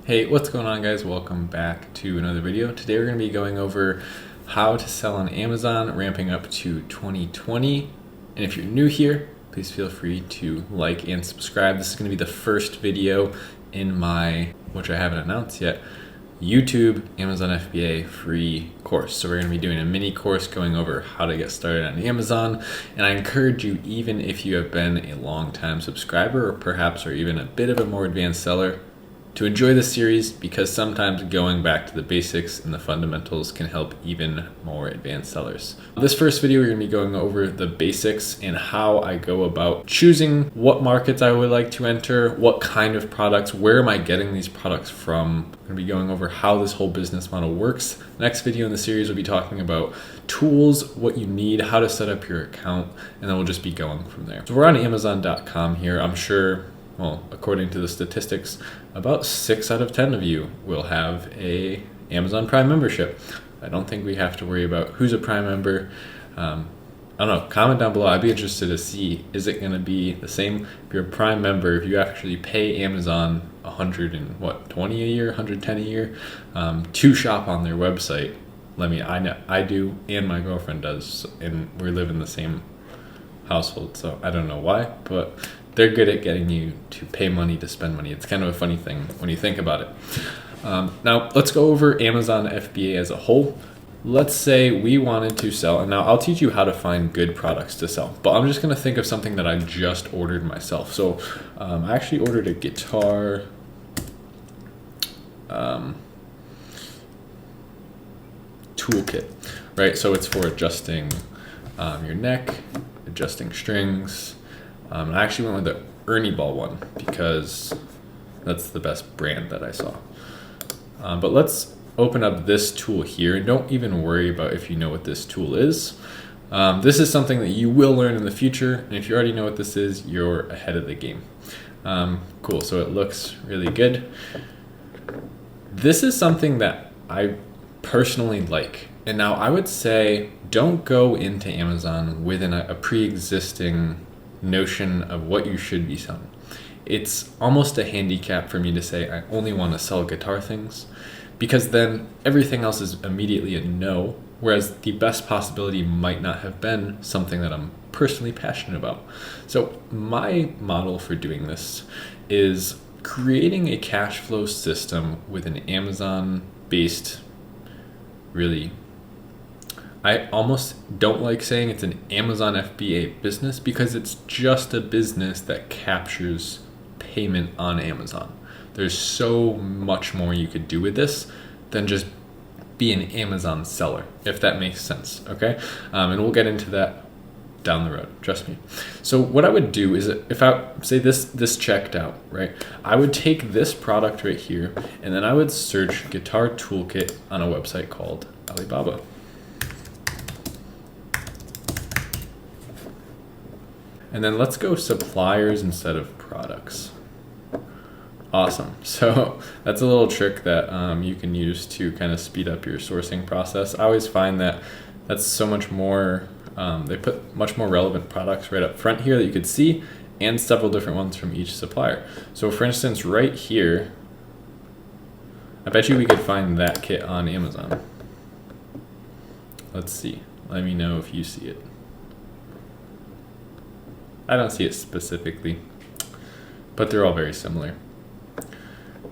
Hey, what's going on, guys? Welcome back to another video. Today we're going to be going over how to sell on Amazon, ramping up to 2020. And if you're new here, please feel free to like and subscribe. This is going to be the first video in my, which I haven't announced yet, YouTube Amazon FBA free course. So we're going to be doing a mini course going over how to get started on Amazon. And I encourage you, even if you have been a long time subscriber or perhaps are even a bit of a more advanced seller, to enjoy this series, because sometimes going back to the basics and the fundamentals can help even more advanced sellers. This first video, we're going to be going over the basics and how I go about choosing what markets I would like to enter, what kind of products, where am I getting these products from. I'm going to be going over how this whole business model works. Next video in the series, we'll be talking about tools, what you need, how to set up your account, and then we'll just be going from there. So we're on Amazon.com here. I'm sure, well, according to the statistics, about 6 out of 10 of you will have a Amazon Prime membership. I don't think we have to worry about who's a Prime member. I don't know, comment down below. I'd be interested to see, is it gonna be the same? If you're a Prime member, if you actually pay Amazon 120 a year, 110 a year, to shop on their website. I do, and my girlfriend does, and we live in the same household, so I don't know why, but they're good at getting you to pay money to spend money. It's kind of a funny thing when you think about it. Now let's go over Amazon FBA as a whole. Let's say we wanted to sell, and now I'll teach you how to find good products to sell, but I'm just gonna think of something that I just ordered myself. So I actually ordered a guitar toolkit, right? So it's for adjusting your neck, adjusting strings. I actually went with the Ernie Ball one because that's the best brand that I saw. But let's open up this tool here, and don't even worry about if you know what this tool is. This is something that you will learn in the future, and if you already know what this is, you're ahead of the game. Cool, so it looks really good. This is something that I personally like. And now I would say don't go into Amazon with a pre-existing notion of what you should be selling. It's almost a handicap for me to say I only want to sell guitar things, because then everything else is immediately a no, whereas the best possibility might not have been something that I'm personally passionate about. So my model for doing this is creating a cash flow system with an Amazon-based, really, I almost don't like saying it's an Amazon FBA business, because it's just a business that captures payment on Amazon. There's so much more you could do with this than just be an Amazon seller, if that makes sense, okay? And we'll get into that down the road, trust me. So what I would do is, if I say this checked out, right? I would take this product right here, and then I would search guitar toolkit on a website called Alibaba. And then let's go suppliers instead of products. Awesome. So that's a little trick that you can use to kind of speed up your sourcing process. I always find that that's so much more, they put much more relevant products right up front here that you could see, and several different ones from each supplier. So for instance, right here, I bet you we could find that kit on Amazon. Let's see. Let me know if you see it. I don't see it specifically, but they're all very similar.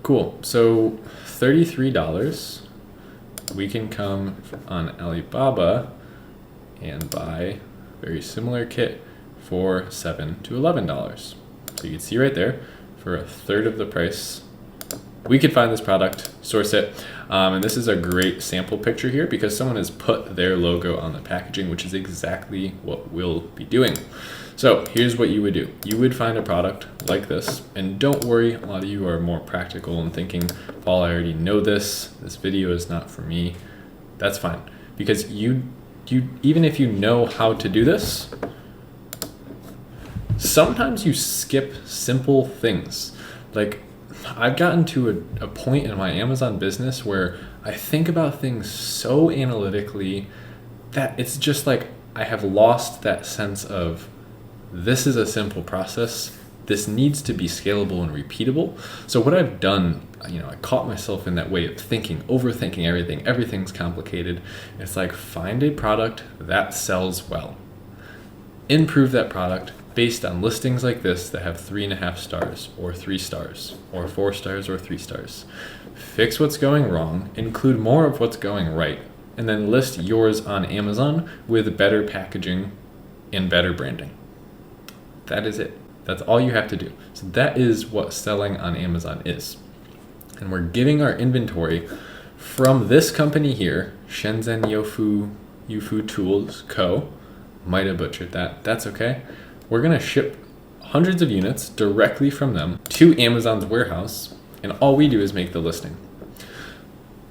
Cool, so $33, we can come on Alibaba and buy a very similar kit for $7 to $11. So you can see right there, for a third of the price, we could find this product, source it, and this is a great sample picture here because someone has put their logo on the packaging, which is exactly what we'll be doing. So here's what you would do. You would find a product like this, and don't worry, a lot of you are more practical and thinking, Paul, I already know this video is not for me. That's fine, because you even if you know how to do this, sometimes you skip simple things. Like, I've gotten to a point in my Amazon business where I think about things so analytically that it's just like I have lost that sense of, this is a simple process. This needs to be scalable and repeatable. So what I've done I caught myself in that way of thinking, overthinking everything. Everything's complicated. It's like, find a product that sells well. Improve that product based on listings like this that have 3.5 stars or 3 stars or 4 stars or 3 stars. Fix what's going wrong, include more of what's going right, and then list yours on Amazon with better packaging and better branding. That is it. That's all you have to do. So that is what selling on Amazon is. And we're giving our inventory from this company here, Shenzhen Youfu Tools Co. Might have butchered that. That's okay. We're going to ship hundreds of units directly from them to Amazon's warehouse, and all we do is make the listing.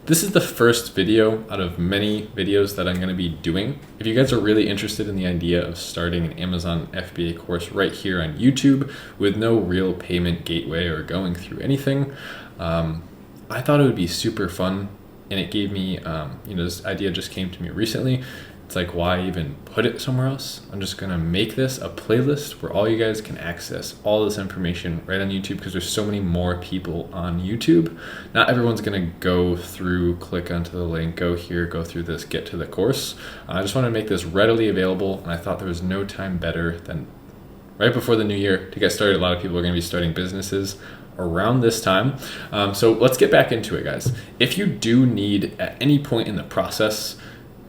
This is the first video out of many videos that I'm going to be doing. If you guys are really interested in the idea of starting an Amazon FBA course right here on YouTube with no real payment gateway or going through anything, I thought it would be super fun, and it gave me, this idea just came to me recently. It's like, why even put it somewhere else? I'm just gonna make this a playlist where all you guys can access all this information right on YouTube, because there's so many more people on YouTube. Not everyone's gonna go through, click onto the link, go here, go through this, get to the course. I just wanna make this readily available, and I thought there was no time better than right before the new year to get started. A lot of people are gonna be starting businesses around this time. So let's get back into it, guys. If you do need at any point in the process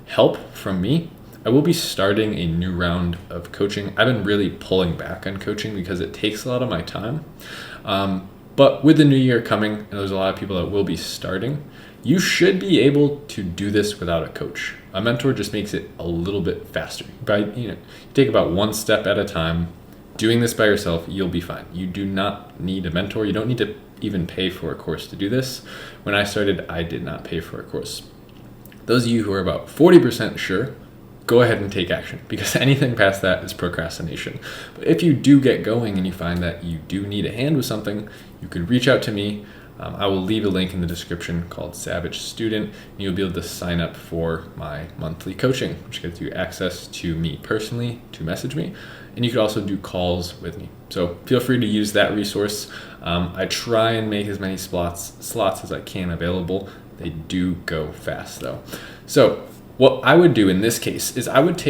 help from me, I will be starting a new round of coaching. I've been really pulling back on coaching because it takes a lot of my time. But with the new year coming, and there's a lot of people that will be starting, you should be able to do this without a coach. A mentor just makes it a little bit faster. You take about one step at a time. Doing this by yourself, you'll be fine. You do not need a mentor. You don't need to even pay for a course to do this. When I started, I did not pay for a course. Those of you who are about 40% sure, go ahead and take action, because anything past that is procrastination. But if you do get going and you find that you do need a hand with something, you could reach out to me. I will leave a link in the description called Savage Student, and you'll be able to sign up for my monthly coaching, which gets you access to me personally to message me, and you could also do calls with me. So feel free to use that resource. I try and make as many slots as I can available. They do go fast though. So what I would do in this case is I would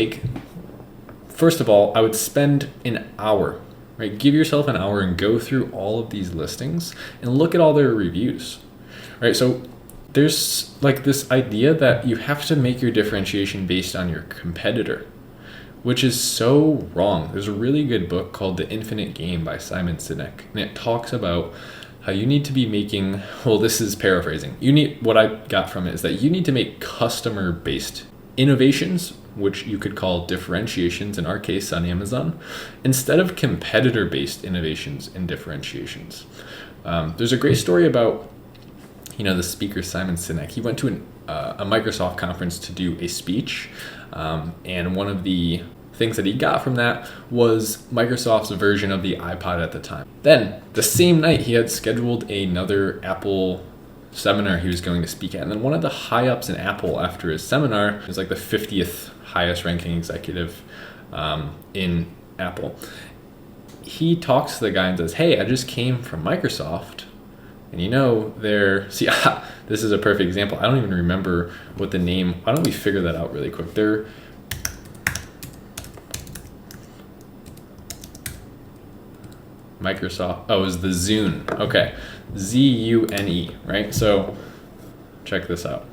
first of all, I would spend an hour, right? Give yourself an hour and go through all of these listings and look at all their reviews, right? So there's like this idea that you have to make your differentiation based on your competitor, which is so wrong. There's a really good book called The Infinite Game by Simon Sinek, and it talks about how you need to be making, well, this is paraphrasing. What I got from it is that you need to make customer-based innovations, which you could call differentiations in our case on Amazon, instead of competitor-based innovations and differentiations. There's a great story about, the speaker Simon Sinek. He went to a Microsoft conference to do a speech, and one of the things that he got from that was Microsoft's version of the iPod at the time. Then, the same night, he had scheduled another Apple seminar he was going to speak at. And then one of the high-ups in Apple after his seminar, was like the 50th highest ranking executive in Apple. He talks to the guy and says, hey, I just came from Microsoft. And this is a perfect example. I don't even remember what the name, why don't we figure that out really quick? They're Microsoft, it was the Zune. Okay, Z-U-N-E, right? So check this out.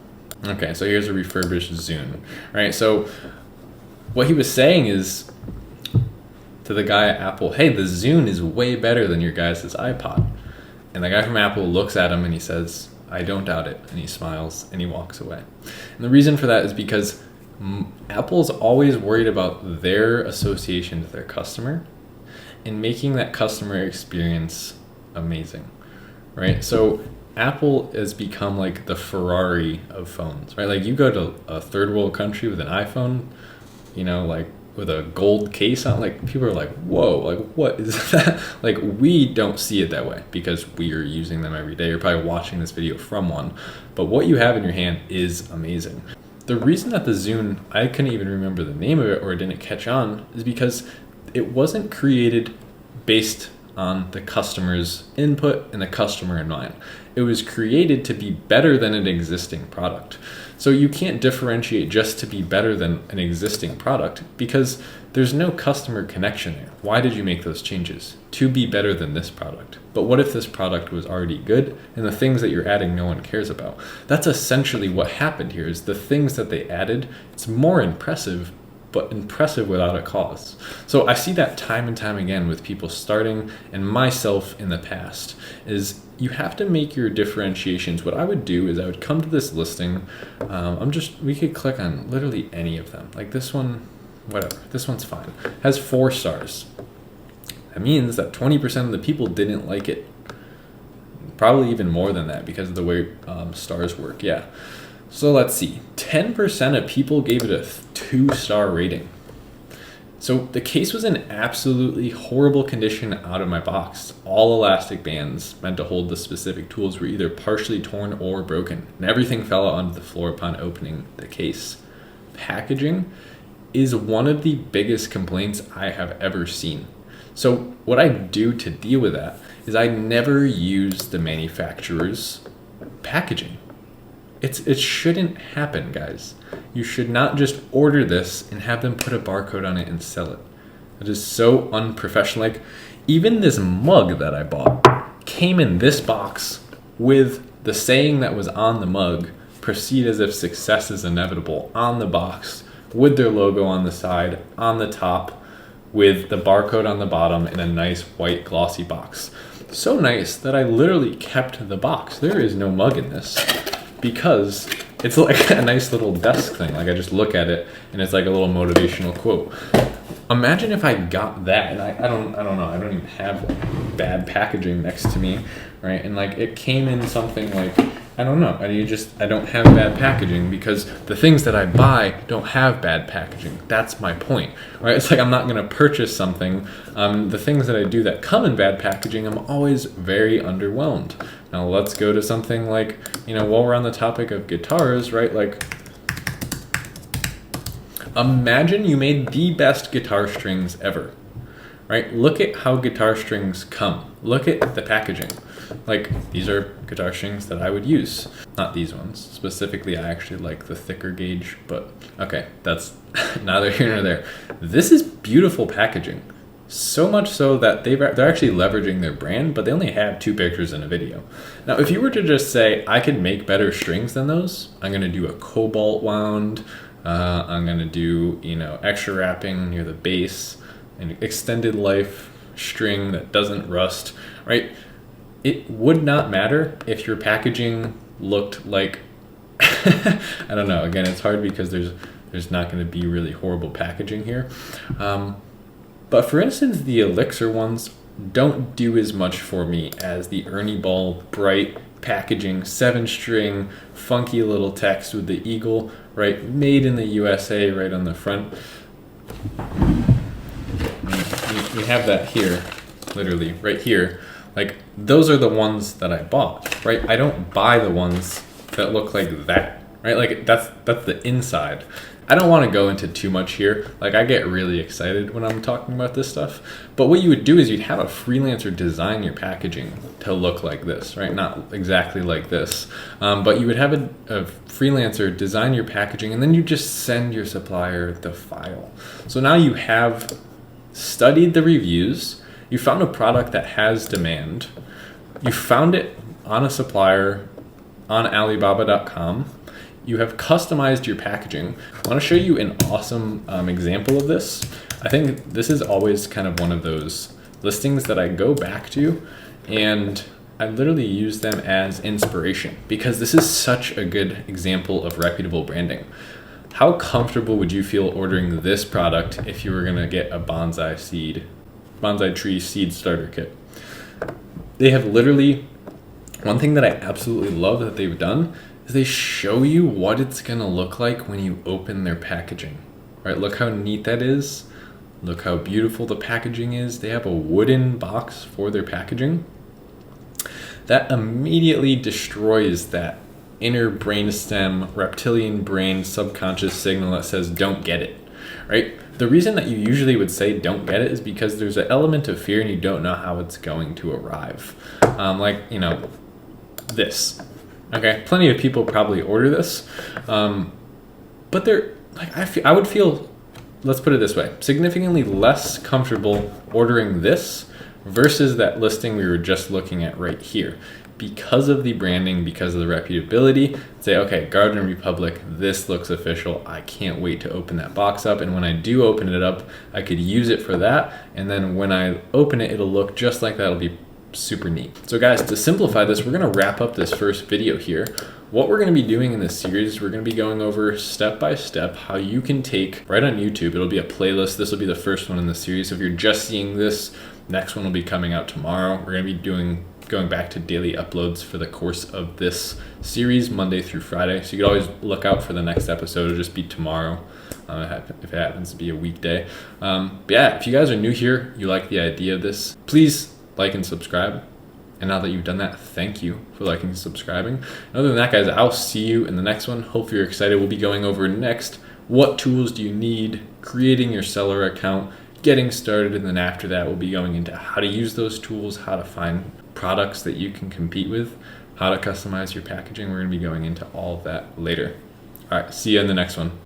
Okay, so here's a refurbished Zune, right? So what he was saying is to the guy at Apple, hey, the Zune is way better than your guys' iPod. And the guy from Apple looks at him and he says, I don't doubt it. And he smiles and he walks away. And the reason for that is because Apple's always worried about their association with their customer and making that customer experience amazing, right? So Apple has become like the Ferrari of phones, right? Like you go to a third world country with an iPhone, like with a gold case on, like people are like, whoa, like what is that? Like we don't see it that way because we are using them every day. You're probably watching this video from one, but what you have in your hand is amazing. The reason that the Zune, I couldn't even remember the name of it or it didn't catch on, is because it wasn't created based on the customer's input and the customer in mind. It was created to be better than an existing product. So you can't differentiate just to be better than an existing product because there's no customer connection there. Why did you make those changes? To be better than this product. But what if this product was already good and the things that you're adding no one cares about? That's essentially what happened here, is the things that they added, it's more impressive, but impressive without a cause. So I see that time and time again with people starting, and myself in the past, is you have to make your differentiations. What I would do is I would come to this listing. We could click on literally any of them. Like this one, whatever, this one's fine. Has 4 stars. That means that 20% of the people didn't like it. Probably even more than that because of the way stars work, yeah. So let's see, 10% of people gave it a 2-star rating. So the case was in absolutely horrible condition out of my box. All elastic bands meant to hold the specific tools were either partially torn or broken, and everything fell out onto the floor upon opening the case. Packaging is one of the biggest complaints I have ever seen. So what I do to deal with that is I never use the manufacturer's packaging. It shouldn't happen, guys. You should not just order this and have them put a barcode on it and sell it. It is so unprofessional. Like, even this mug that I bought came in this box with the saying that was on the mug, "Proceed as if success is inevitable," on the box, with their logo on the side, on the top, with the barcode on the bottom in a nice white glossy box. So nice that I literally kept the box. There is no mug in this, because it's like a nice little desk thing. Like, I just look at it and it's like a little motivational quote. Imagine if I got that, and I don't know, I don't even have bad packaging next to me, right? And like it came in something like, I don't know, I don't have bad packaging because the things that I buy don't have bad packaging. That's my point, right? It's like I'm not gonna purchase something. The things that I do that come in bad packaging, I'm always very underwhelmed. Now let's go to something like, while we're on the topic of guitars, right? Like, imagine you made the best guitar strings ever, right? Look at how guitar strings come. Look at the packaging. Like, these are guitar strings that I would use. Not these ones. Specifically, I actually like the thicker gauge, but okay, that's neither here nor there. This is beautiful packaging. So much so that they're actually leveraging their brand, but they only have 2 pictures in a video. Now, if you were to just say, I could make better strings than those, I'm gonna do a cobalt wound, I'm gonna do, extra wrapping near the base, an extended life string that doesn't rust, right? It would not matter if your packaging looked like, I don't know, again, it's hard because there's not gonna be really horrible packaging here. But for instance, the Elixir ones don't do as much for me as the Ernie Ball bright packaging, 7-string, funky little text with the eagle, right? Made in the USA right on the front. We have that here, literally right here. Like, those are the ones that I bought, right? I don't buy the ones that look like that, right? Like, that's the inside. I don't want to go into too much here. Like, I get really excited when I'm talking about this stuff. But what you would do is you'd have a freelancer design your packaging to look like this, right? Not exactly like this. But you would have a freelancer design your packaging, and then you just send your supplier the file. So now you have studied the reviews. You found a product that has demand. You found it on a supplier on Alibaba.com. You have customized your packaging. I want to show you an awesome example of this. I think this is always kind of one of those listings that I go back to, and I literally use them as inspiration because this is such a good example of reputable branding. How comfortable would you feel ordering this product if you were gonna get a bonsai tree seed starter kit? They have literally, one thing that I absolutely love that they've done is they show you what it's gonna look like when you open their packaging, right? Look how neat that is. Look how beautiful the packaging is. They have a wooden box for their packaging. That immediately destroys that inner brainstem, reptilian brain, subconscious signal that says, don't get it, right? The reason that you usually would say don't get it is because there's an element of fear and you don't know how it's going to arrive. Like, you know, this. Okay, plenty of people probably order this, but they're like, I would feel, let's put it this way, significantly less comfortable ordering this versus that listing we were just looking at right here, because of the branding, because of the reputability. Say, okay, Garden Republic, this looks official. I can't wait to open that box up. And when I do open it up, I could use it for that. And then when I open it, it'll look just like that. It'll be super neat. So guys, to simplify this, we're gonna wrap up this first video here. What we're gonna be doing in this series, we're gonna be going over step by step how you can take, right on YouTube, it'll be a playlist. This will be the first one in the series. So if you're just seeing this, next one will be coming out tomorrow. We're gonna be going back to daily uploads for the course of this series, Monday through Friday. So you could always look out for the next episode. It'll just be tomorrow, if it happens to be a weekday. But yeah, if you guys are new here, you like the idea of this, please like and subscribe. And now that you've done that, thank you for liking and subscribing. And other than that, guys, I'll see you in the next one. Hopefully you're excited. We'll be going over next, what tools do you need, creating your seller account, getting started, and then after that, we'll be going into how to use those tools, how to find products that you can compete with, how to customize your packaging. We're going to be going into all of that later. All right, see you in the next one.